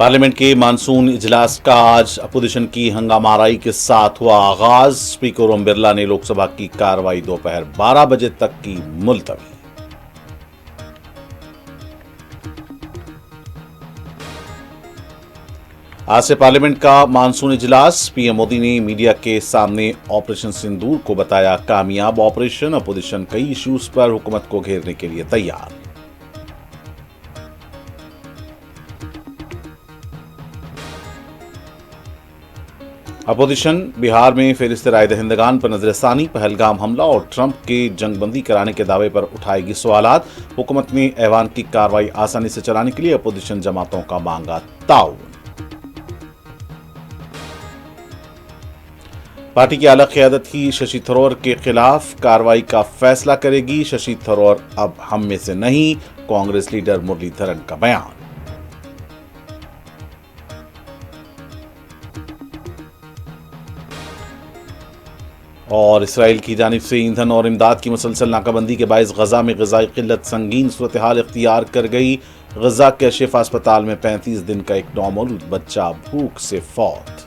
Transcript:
Parliament के monsoon इजलास का आज अपोजिशन की हंगामाराई के साथ हुआ आगाज। स्पीकर ओम बिरला ने लोकसभा की कार्रवाई दोपहर 12 बजे तक की मुलतवी। आज से पार्लियामेंट का मानसून इजलास। पीएम मोदी ने मीडिया के सामने ऑपरेशन सिंदूर को बताया कामयाब ऑपरेशन। अपोजिशन कई इश्यूज पर हुकूमत को घेरने के लिए तैयार। अपोजिशन बिहार में फेरिस्त राय दहिंदगान पर नजरसानी, पहलगाम हमला और ट्रंप के जंगबंदी कराने के दावे पर उठाएगी सवालात। हुकूमत ने ऐवान की कार्रवाई आसानी से चलाने के लिए अपोजिशन जमातों का मांगा ताउन। पार्टी की आला क़यादत ही शशि थरूर के खिलाफ कार्रवाई का फैसला करेगी। शशि थरूर अब हम में से नहीं, कांग्रेस लीडर मुरलीधरन का बयान। और इसराइल की जानिब से ईंधन और इमदाद की मुसलसल नाकाबंदी के बायस गजा में ग़िज़ाई क़िल्लत संगीन सूरत हाल इख्तियार कर गई। गजा के शिफा अस्पताल में 35 दिन का एक नौमौलूद बच्चा भूख से फौत।